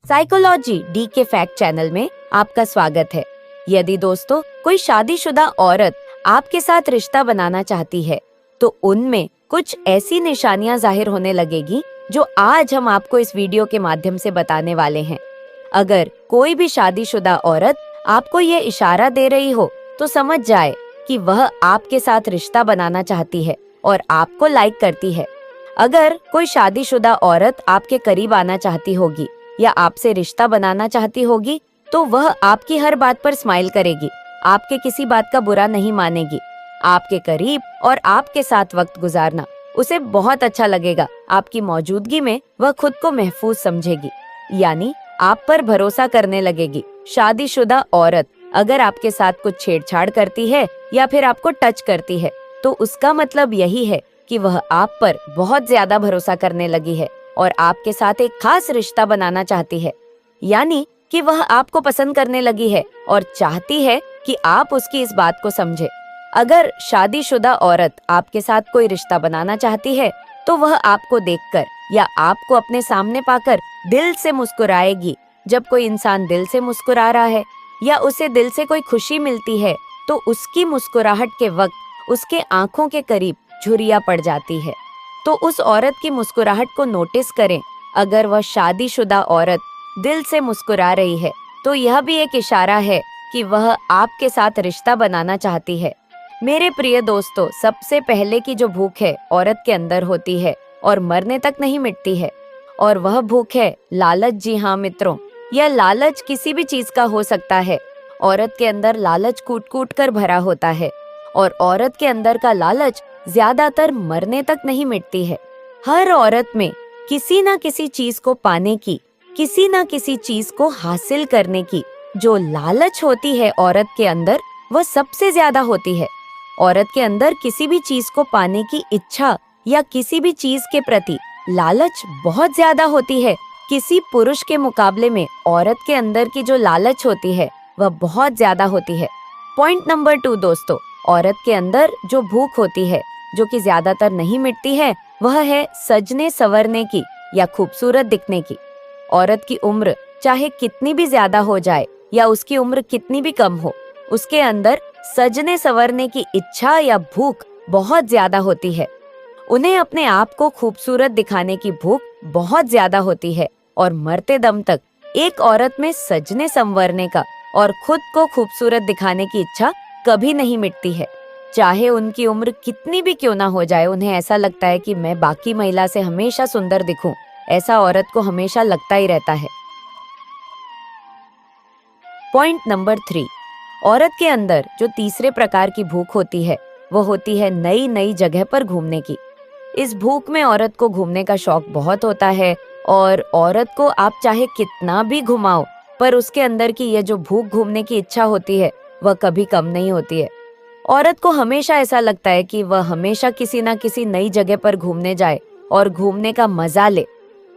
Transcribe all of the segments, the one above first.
Psychology D के fact channel में आपका स्वागत है। यदि दोस्तों कोई शादीशुदा औरत आपके साथ रिश्ता बनाना चाहती है तो उनमें कुछ ऐसी निशानियां जाहिर होने लगेगी जो आज हम आपको इस वीडियो के माध्यम से बताने वाले हैं। अगर कोई भी शादीशुदा औरत आपको ये इशारा दे रही हो तो समझ जाए कि वह आपके साथ रिश्ता बनाना चाहती है और आपको लाइक करती है। अगर कोई शादीशुदा औरत आपके करीब आना चाहती होगी या आपसे रिश्ता बनाना चाहती होगी तो वह आपकी हर बात पर स्माइल करेगी, आपके किसी बात का बुरा नहीं मानेगी। आपके करीब और आपके साथ वक्त गुजारना उसे बहुत अच्छा लगेगा। आपकी मौजूदगी में वह खुद को महफूज समझेगी, यानी आप पर भरोसा करने लगेगी। शादीशुदा औरत अगर आपके साथ कुछ छेड़छाड़ करती है या फिर आपको टच करती है तो उसका मतलब यही है कि वह आप पर बहुत ज्यादा भरोसा करने लगी है और आपके साथ एक खास रिश्ता बनाना चाहती है, यानी कि वह आपको पसंद करने लगी है और चाहती है कि आप उसकी इस बात को समझे। अगर शादीशुदा औरत आपके साथ कोई रिश्ता बनाना चाहती है तो वह आपको देखकर या आपको अपने सामने पाकर दिल से मुस्कुराएगी। जब कोई इंसान दिल से मुस्कुरा रहा है या उसे दिल से कोई खुशी मिलती है तो उसकी मुस्कुराहट के वक्त उसके आंखों के करीब झुर्रियां पड़ जाती है। तो उस औरत की मुस्कुराहट को नोटिस करें। अगर वह शादीशुदा औरत दिल से मुस्कुरा रही है तो यह भी एक इशारा है कि वह आपके साथ रिश्ता बनाना चाहती है। मेरे प्रिय दोस्तों, सबसे पहले की जो भूख है औरत के अंदर होती है और मरने तक नहीं मिटती है, और वह भूख है लालच। जी हाँ मित्रों, यह लालच किसी भी चीज का हो सकता है। औरत के अंदर लालच कूट कूट कर भरा होता है और औरत के अंदर का लालच ज्यादातर मरने तक नहीं मिटती है। हर औरत में किसी ना किसी चीज को पाने की, किसी ना किसी चीज को हासिल करने की जो लालच होती है औरत के अंदर, वह सबसे ज्यादा होती है। औरत के अंदर किसी भी चीज को पाने की इच्छा या किसी भी चीज के प्रति लालच बहुत ज्यादा होती है। किसी पुरुष के मुकाबले में औरत के अंदर की जो लालच होती है वह बहुत ज्यादा होती है। पॉइंट नंबर 2 दोस्तों, औरत के अंदर जो भूख होती है जो कि ज्यादातर नहीं मिटती है वह है सजने संवरने की या खूबसूरत दिखने की। औरत की उम्र चाहे कितनी भी ज्यादा हो जाए या उसकी उम्र कितनी भी कम हो, उसके अंदर सजने संवरने की इच्छा या भूख बहुत ज्यादा होती है। उन्हें अपने आप को खूबसूरत दिखाने की भूख बहुत ज्यादा होती है और मरते दम तक एक औरत में सजने संवरने का और खुद को खूबसूरत दिखाने की इच्छा कभी नहीं मिटती है। चाहे उनकी उम्र कितनी भी क्यों ना हो जाए, उन्हें ऐसा लगता है कि मैं बाकी महिला से हमेशा सुंदर दिखूं। ऐसा औरत को हमेशा लगता ही रहता है। पॉइंट नंबर 3, औरत के अंदर जो तीसरे प्रकार की भूख होती है वो होती है नई नई जगह पर घूमने की। इस भूख में औरत को घूमने का शौक बहुत होता है और औरत को आप चाहे कितना भी घुमाओ पर उसके अंदर की ये जो भूख घूमने की इच्छा होती है वह कभी कम नहीं होती है। औरत को हमेशा ऐसा लगता है कि वह हमेशा किसी ना किसी नई जगह पर घूमने जाए और घूमने का मजा ले।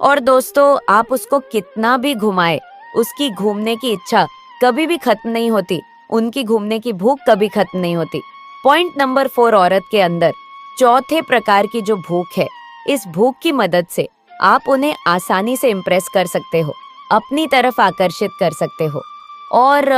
और दोस्तों, आप उसको कितना भी घुमाए, उसकी घूमने की इच्छा कभी भी खत्म नहीं होती, उनकी घूमने की भूख कभी खत्म नहीं होती। पॉइंट नंबर 4, औरत के अंदर चौथे प्रकार की जो भूख है, इस भूख की मदद से आप उन्हें आसानी से इम्प्रेस कर सकते हो, अपनी तरफ आकर्षित कर सकते हो। और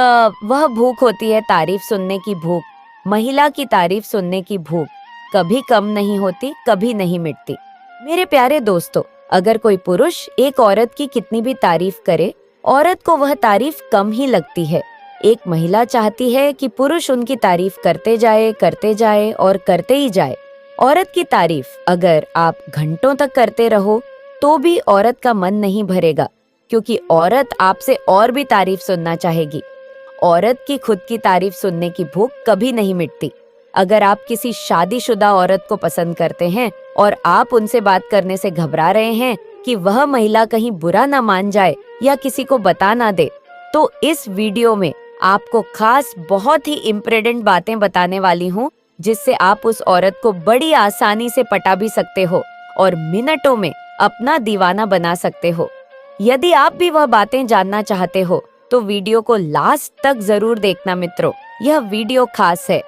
वह भूख होती है तारीफ सुनने की भूख। महिला की तारीफ सुनने की भूख कभी कम नहीं होती, कभी नहीं मिटती। मेरे प्यारे दोस्तों, अगर कोई पुरुष एक औरत की कितनी भी तारीफ करे, औरत को वह तारीफ कम ही लगती है। एक महिला चाहती है कि पुरुष उनकी तारीफ करते जाए और करते ही जाए। औरत की तारीफ अगर आप घंटों तक करते रहो तो भी औरत का मन नहीं भरेगा, क्योंकि औरत आपसे और भी तारीफ सुनना चाहेगी। औरत की खुद की तारीफ सुनने की भूख कभी नहीं मिटती। अगर आप किसी शादीशुदा औरत को पसंद करते हैं और आप उनसे बात करने से घबरा रहे हैं कि वह महिला कहीं बुरा ना मान जाए या किसी को बता ना दे, तो इस वीडियो में आपको खास बहुत ही इम्पोर्टेंट बातें बताने वाली हूँ जिससे आप उस औरत को बड़ी आसानी से पटा भी सकते हो और मिनटों में अपना दीवाना बना सकते हो। यदि आप भी वह बातें जानना चाहते हो तो वीडियो को लास्ट तक जरूर देखना मित्रों, यह वीडियो खास है।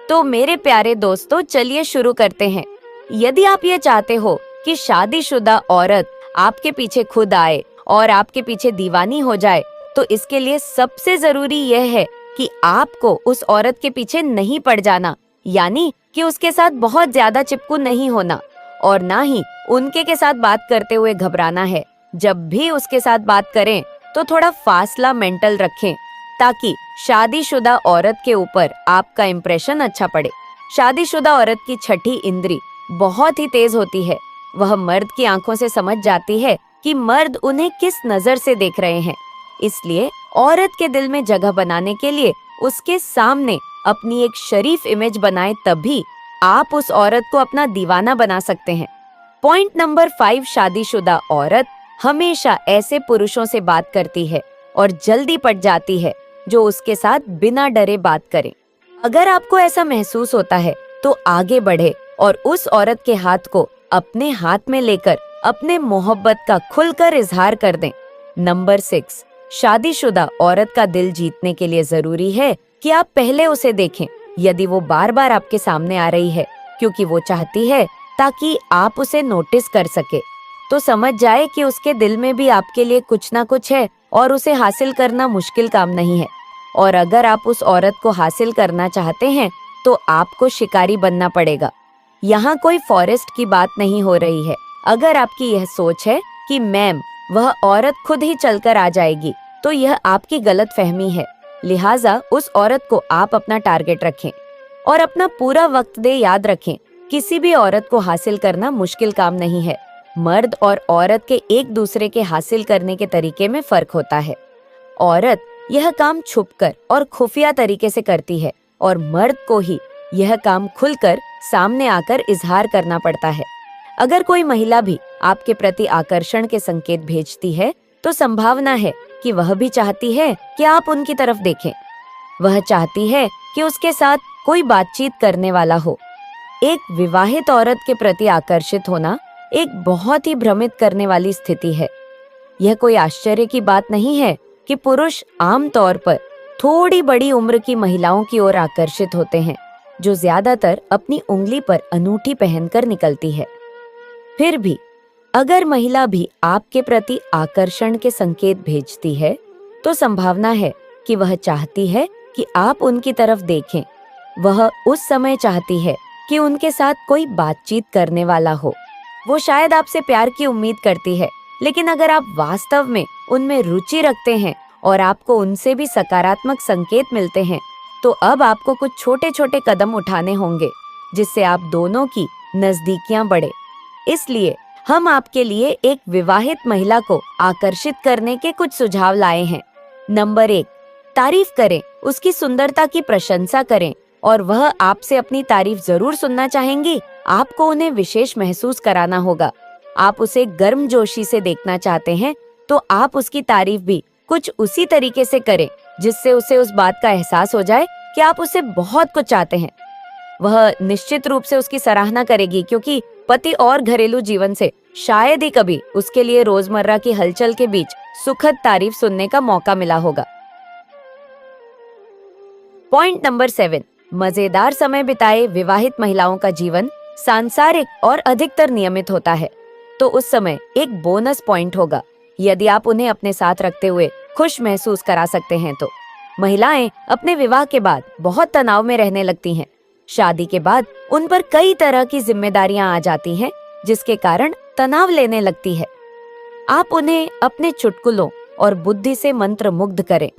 तो मेरे प्यारे दोस्तों, चलिए शुरू करते हैं। यदि आप ये चाहते हो कि शादीशुदा औरत आपके पीछे खुद आए और आपके पीछे दीवानी हो जाए, तो इसके लिए सबसे जरूरी यह है कि आपको उस औरत के पीछे नहीं पड़ जाना, यानी कि उसके साथ बहुत ज्यादा चिपकू नहीं होना, और ना ही उनके के साथ बात करते हुए घबराना है। जब भी उसके साथ बात करें तो थोड़ा फासला मेंटल रखें, ताकि शादीशुदा औरत के ऊपर आपका इंप्रेशन अच्छा पड़े। शादीशुदा औरत की छठी इंद्री बहुत ही तेज होती है। वह मर्द की आंखों से समझ जाती है कि मर्द उन्हें किस नजर से देख रहे हैं। इसलिए औरत के दिल में जगह बनाने के लिए उसके सामने अपनी एक शरीफ इमेज बनाएं, तभी आप उस औरत को अपना दीवाना बना सकते हैं। पॉइंट नंबर 5, शादीशुदा औरत हमेशा ऐसे पुरुषों से बात करती है और जल्दी पट जाती है जो उसके साथ बिना डरे बात करें। अगर आपको ऐसा महसूस होता है तो आगे बढ़े और उस औरत के हाथ को अपने हाथ में लेकर अपने मोहब्बत का खुलकर इजहार कर दें। नंबर 6, शादीशुदा औरत का दिल जीतने के लिए जरूरी है कि आप पहले उसे देखें। यदि वो बार बार आपके सामने आ रही है क्योंकि वो चाहती है ताकि आप उसे नोटिस कर सके, तो समझ जाए कि उसके दिल में भी आपके लिए कुछ ना कुछ है और उसे हासिल करना मुश्किल काम नहीं है। और अगर आप उस औरत को हासिल करना चाहते हैं तो आपको शिकारी बनना पड़ेगा। यहाँ कोई फॉरेस्ट की बात नहीं हो रही है। अगर आपकी यह सोच है कि मैम वह औरत खुद ही चलकर आ जाएगी, तो यह आपकी गलत फहमी है। लिहाजा उस औरत को आप अपना टारगेट रखें और अपना पूरा वक्त दे। याद रखें, किसी भी औरत को हासिल करना मुश्किल काम नहीं है। मर्द और औरत के एक दूसरे के हासिल करने के तरीके में फर्क होता है। औरत यह काम छुपकर और खुफिया तरीके से करती है और मर्द को ही यह काम खुलकर सामने आकर इजहार करना पड़ता है। अगर कोई महिला भी आपके प्रति आकर्षण के संकेत भेजती है, तो संभावना है कि वह भी चाहती है कि आप उनकी तरफ देखें। वह चाहती है कि उसके साथ कोई बातचीत करने वाला हो। एक विवाहित औरत के प्रति आकर्षित होना एक बहुत ही भ्रमित करने वाली स्थिति है। यह कोई आश्चर्य की बात नहीं है कि पुरुष आमतौर पर थोड़ी बड़ी उम्र की महिलाओं की ओर आकर्षित होते हैं, जो ज्यादातर अपनी उंगली पर अनूठी पहनकर निकलती है। फिर भी अगर महिला भी आपके प्रति आकर्षण के संकेत भेजती है, तो संभावना है कि वह चाहती है कि आप उनकी तरफ देखें। वह उस समय चाहती है कि उनके साथ कोई बातचीत करने वाला हो। वो शायद आपसे प्यार की उम्मीद करती है, लेकिन अगर आप वास्तव में उनमें रुचि रखते हैं और आपको उनसे भी सकारात्मक संकेत मिलते हैं, तो अब आपको कुछ छोटे छोटे कदम उठाने होंगे जिससे आप दोनों की नजदीकियां बढ़े। इसलिए हम आपके लिए एक विवाहित महिला को आकर्षित करने के कुछ सुझाव लाए हैं। नंबर 1, तारीफ करें, उसकी सुंदरता की प्रशंसा करें और वह आपसे अपनी तारीफ जरूर सुनना चाहेंगी। आपको उन्हें विशेष महसूस कराना होगा। आप उसे गर्मजोशी से देखना चाहते हैं, तो आप उसकी तारीफ भी कुछ उसी तरीके से करें जिससे उसे उस बात का एहसास हो जाए कि आप उसे बहुत कुछ चाहते हैं। वह निश्चित रूप से उसकी सराहना करेगी, क्योंकि पति और घरेलू जीवन से शायद ही कभी उसके लिए रोजमर्रा की हलचल के बीच सुखद तारीफ सुनने का मौका मिला होगा। पॉइंट नंबर 7, मजेदार समय बिताए विवाहित महिलाओं का जीवन सांसारिक और अधिकतर नियमित होता है, तो उस समय एक बोनस पॉइंट होगा यदि आप उन्हें अपने साथ रखते हुए खुश महसूस करा सकते हैं। तो महिलाएं अपने विवाह के बाद बहुत तनाव में रहने लगती हैं। शादी के बाद उन पर कई तरह की जिम्मेदारियां आ जाती हैं, जिसके कारण तनाव लेने लगती है। आप उन्हें अपने चुटकुलों और बुद्धि से मंत्र मुग्ध करें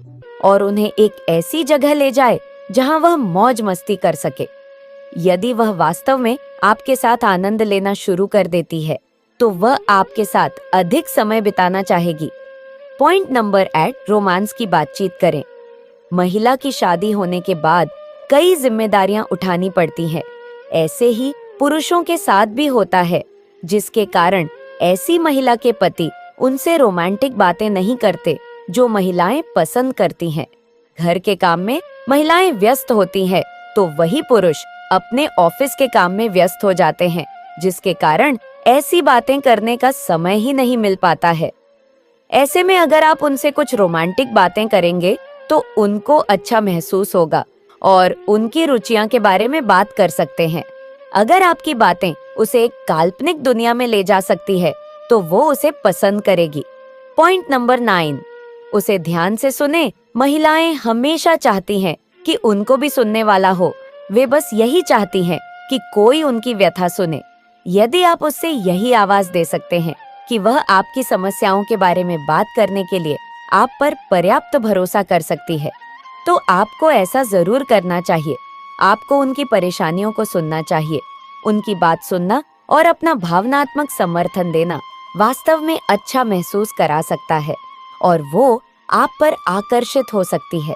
और उन्हें एक ऐसी जगह ले जाए जहां वह मौज मस्ती कर सके। यदि वह वास्तव में आपके साथ आनंद लेना शुरू कर देती है, तो वह आपके साथ अधिक समय बिताना चाहेगी। पॉइंट नंबर 8, रोमांस की बातचीत करें। महिला की शादी होने के बाद कई जिम्मेदारियां उठानी पड़ती हैं। ऐसे ही पुरुषों के साथ भी होता है, जिसके कारण ऐसी महिला के पति उनसे रोमांटिक बातें नहीं करते जो महिलाएं पसंद करती हैं। घर के काम में महिलाएं व्यस्त होती हैं, तो वही पुरुष अपने ऑफिस के काम में व्यस्त हो जाते हैं, जिसके कारण ऐसी बातें करने का समय ही नहीं मिल पाता है। ऐसे में अगर आप उनसे कुछ रोमांटिक बातें करेंगे तो उनको अच्छा महसूस होगा और उनकी रुचियां के बारे में बात कर सकते हैं। अगर आपकी बातें उसे एक काल्पनिक दुनिया में ले जा सकती है, तो वो उसे पसंद करेगी। पॉइंट नंबर 9, उसे ध्यान से सुने। महिलाएं हमेशा चाहती हैं कि उनको भी सुनने वाला हो। वे बस यही चाहती हैं कि कोई उनकी व्यथा सुने। यदि आप उससे यही आवाज दे सकते हैं कि वह आपकी समस्याओं के बारे में बात करने के लिए आप पर पर्याप्त भरोसा कर सकती है, तो आपको ऐसा जरूर करना चाहिए। आपको उनकी परेशानियों को सुनना चाहिए। उनकी बात सुनना और अपना भावनात्मक समर्थन देना वास्तव में अच्छा महसूस करा सकता है और वो आप पर आकर्षित हो सकती है।